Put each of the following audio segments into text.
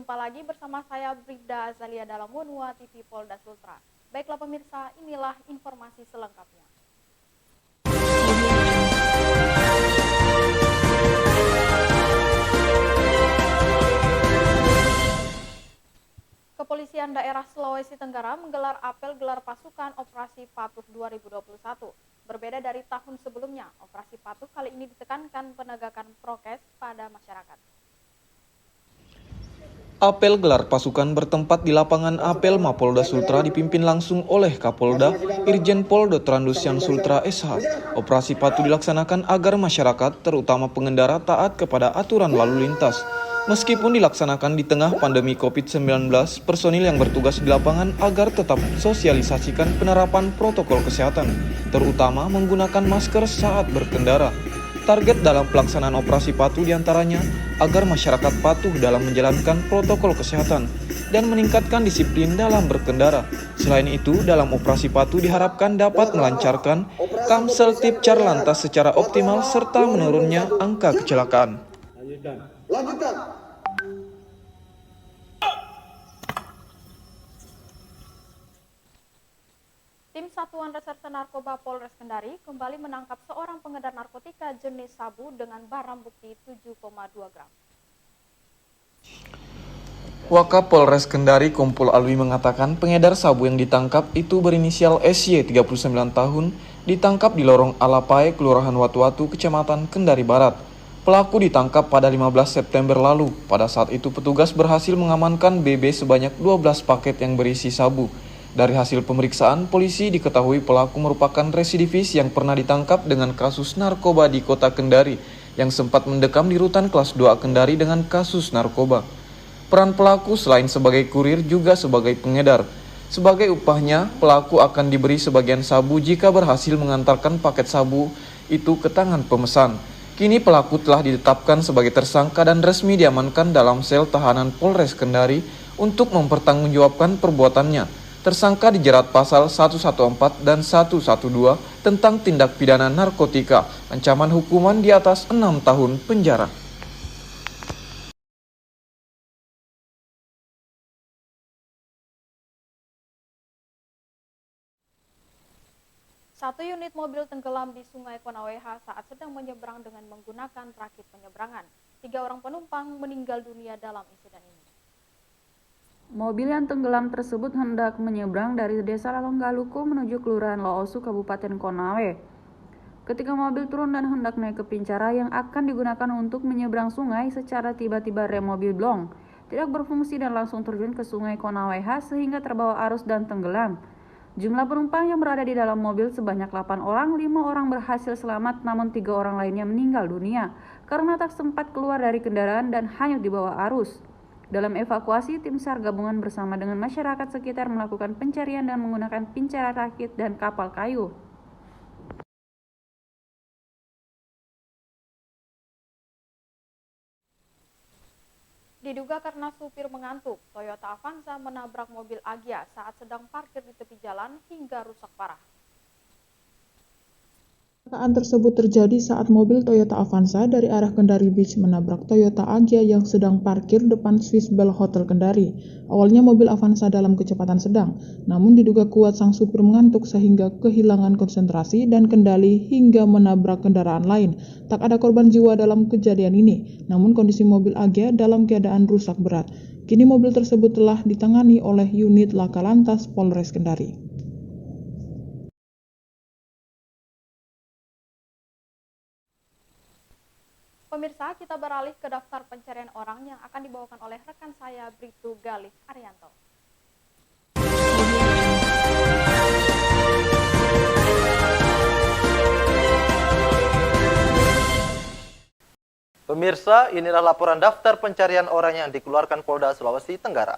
Jumpa lagi bersama saya Bribda Azalia dalam Monua TV Polda Sultra. Baiklah pemirsa, inilah informasi selengkapnya. Kepolisian Daerah Sulawesi Tenggara menggelar apel gelar pasukan Operasi Patuh 2021. Berbeda dari tahun sebelumnya, Operasi Patuh kali ini ditekankan penegakan prokes pada masyarakat. Apel gelar pasukan bertempat di lapangan apel Mapolda Sultra dipimpin langsung oleh Kapolda Irjen Pol Dr. Andusian Sultra SH. Operasi Patuh dilaksanakan agar masyarakat, terutama pengendara, taat kepada aturan lalu lintas. Meskipun dilaksanakan di tengah pandemi COVID-19, personil yang bertugas di lapangan agar tetap sosialisasikan penerapan protokol kesehatan, terutama menggunakan masker saat berkendara. Target dalam pelaksanaan operasi patuh diantaranya agar masyarakat patuh dalam menjalankan protokol kesehatan dan meningkatkan disiplin dalam berkendara. Selain itu, dalam operasi patuh diharapkan dapat melancarkan Kamseltipcar Lantas secara optimal serta menurunnya angka kecelakaan. Lanjutkan. Tim Satuan Reserse Narkoba Polres Kendari kembali menangkap seorang pengedar narkotika jenis sabu dengan barang bukti 7,2 gram. Wakapolres Kendari Kompol Alwi mengatakan pengedar sabu yang ditangkap itu berinisial SY 39 tahun, ditangkap di lorong Alapai, Kelurahan Watu-Watu, Kecamatan Kendari Barat. Pelaku ditangkap pada 15 September lalu. Pada saat itu petugas berhasil mengamankan BB sebanyak 12 paket yang berisi sabu. Dari hasil pemeriksaan, polisi diketahui pelaku merupakan residivis yang pernah ditangkap dengan kasus narkoba di kota Kendari, yang sempat mendekam di rutan kelas 2 Kendari dengan kasus narkoba. Peran pelaku selain sebagai kurir juga sebagai pengedar. Sebagai upahnya, pelaku akan diberi sebagian sabu jika berhasil mengantarkan paket sabu itu ke tangan pemesan. Kini pelaku telah ditetapkan sebagai tersangka dan resmi diamankan dalam sel tahanan Polres Kendari untuk mempertanggungjawabkan perbuatannya. Tersangka dijerat pasal 114 dan 112 tentang tindak pidana narkotika, ancaman hukuman di atas 6 tahun penjara. Satu unit mobil tenggelam di Sungai Konaweha saat sedang menyeberang dengan menggunakan rakit penyeberangan. 3 orang penumpang meninggal dunia dalam insiden ini. Mobil yang tenggelam tersebut hendak menyeberang dari Desa Lalonggaluku menuju Kelurahan Loosu, Kabupaten Konawe. Ketika mobil turun dan hendak naik ke pincara yang akan digunakan untuk menyeberang sungai, secara tiba-tiba rem mobil blong, tidak berfungsi dan langsung terjun ke Sungai Konaweha sehingga terbawa arus dan tenggelam. Jumlah penumpang yang berada di dalam mobil sebanyak 8 orang, 5 orang berhasil selamat namun 3 orang lainnya meninggal dunia karena tak sempat keluar dari kendaraan dan hanyut di bawah arus. Dalam evakuasi, tim SAR gabungan bersama dengan masyarakat sekitar melakukan pencarian dan menggunakan pincara rakit dan kapal kayu. Diduga karena supir mengantuk, Toyota Avanza menabrak mobil Agya saat sedang parkir di tepi jalan hingga rusak parah. Kecelakaan tersebut terjadi saat mobil Toyota Avanza dari arah Kendari Beach menabrak Toyota Agya yang sedang parkir depan Swiss Bell Hotel Kendari. Awalnya mobil Avanza dalam kecepatan sedang, namun diduga kuat sang supir mengantuk sehingga kehilangan konsentrasi dan kendali hingga menabrak kendaraan lain. Tak ada korban jiwa dalam kejadian ini, namun kondisi mobil Agya dalam keadaan rusak berat. Kini mobil tersebut telah ditangani oleh unit Laka Lantas Polres Kendari. Pemirsa, kita beralih ke daftar pencarian orang yang akan dibawakan oleh rekan saya Bribtu Galih Arianto. Pemirsa, inilah laporan daftar pencarian orang yang dikeluarkan Polda Sulawesi Tenggara.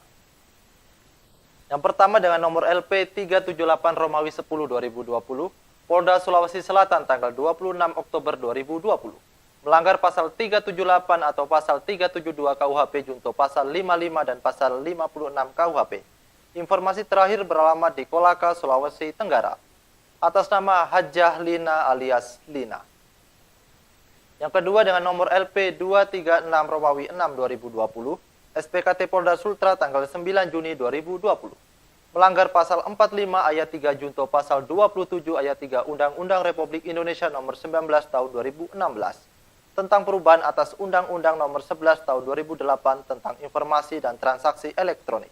Yang pertama dengan nomor LP 378 Romawi 10 2020, Polda Sulawesi Selatan tanggal 26 Oktober 2020. Melanggar pasal 378 atau pasal 372 KUHP junto pasal 55 dan pasal 56 KUHP. Informasi terakhir beralamat di Kolaka, Sulawesi Tenggara. Atas nama Hajjah Lina alias Lina. Yang kedua dengan nomor LP 236 Romawi 6 2020, SPKT Polda Sultra tanggal 9 Juni 2020. Melanggar pasal 45 ayat 3 junto pasal 27 ayat 3 Undang-Undang Republik Indonesia nomor 19 tahun 2016 tentang perubahan atas Undang-Undang nomor 11 tahun 2008 tentang informasi dan transaksi elektronik.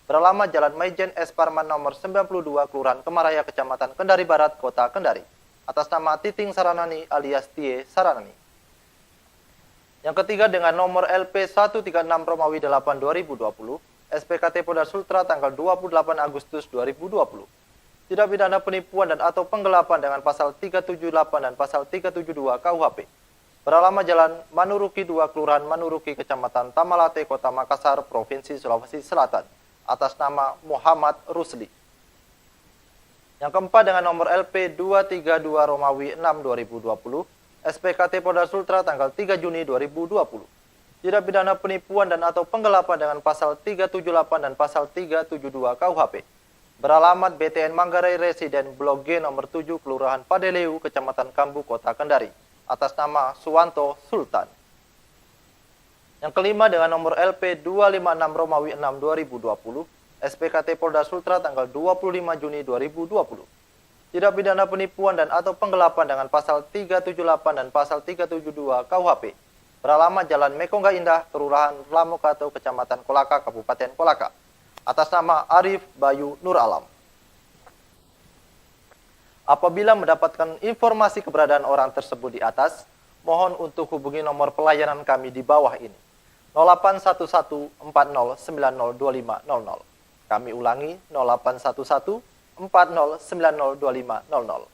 Beralamat Jalan Maijen S. Parman nomor 92 Kelurahan Kemaraya Kecamatan Kendari Barat Kota Kendari atas nama Titing Saranani alias Tie Saranani. Yang ketiga dengan nomor LP 136 Romawi 8 2020 SPKT Polda Sultra tanggal 28 Agustus 2020. Tidak pidana penipuan dan atau penggelapan dengan pasal 378 dan pasal 372 KUHP. Beralamat Jalan Manuruki 2 Kelurahan Manuruki Kecamatan Tamalate Kota Makassar Provinsi Sulawesi Selatan atas nama Muhammad Rusli. Yang keempat dengan nomor LP 232 Romawi 6 2020 SPKT Polda Sultra tanggal 3 Juni 2020. Tidak pidana penipuan dan atau penggelapan dengan pasal 378 dan pasal 372 KUHP. Beralamat BTN Manggarai Residen Blok G nomor 7 Kelurahan Padeleu Kecamatan Kambu Kota Kendari atas nama Suwanto Sultan. Yang kelima dengan nomor LP 256 Romawi 6 2020 SPKT Polda Sultra tanggal 25 Juni 2020. Tidak pidana penipuan dan atau penggelapan dengan pasal 378 dan pasal 372 KUHP. Beralamat Jalan Mekongga Indah, Kelurahan Lamokato, Kecamatan Kolaka, Kabupaten Kolaka. Atas nama Arif Bayu Nur Alam. Apabila mendapatkan informasi keberadaan orang tersebut di atas, mohon untuk hubungi nomor pelayanan kami di bawah ini. 081140902500. Kami ulangi 081140902500.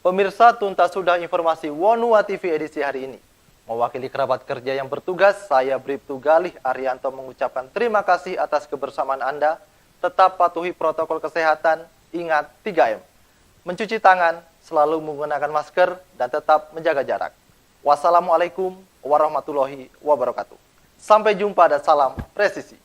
Pemirsa, tuntas sudah informasi Wonua TV edisi hari ini. Mewakili kerabat kerja yang bertugas, saya Bribtu Galih Arianto mengucapkan terima kasih atas kebersamaan Anda. Tetap patuhi protokol kesehatan, ingat 3M. Mencuci tangan, selalu menggunakan masker, dan tetap menjaga jarak. Wassalamualaikum warahmatullahi wabarakatuh. Sampai jumpa dan salam presisi.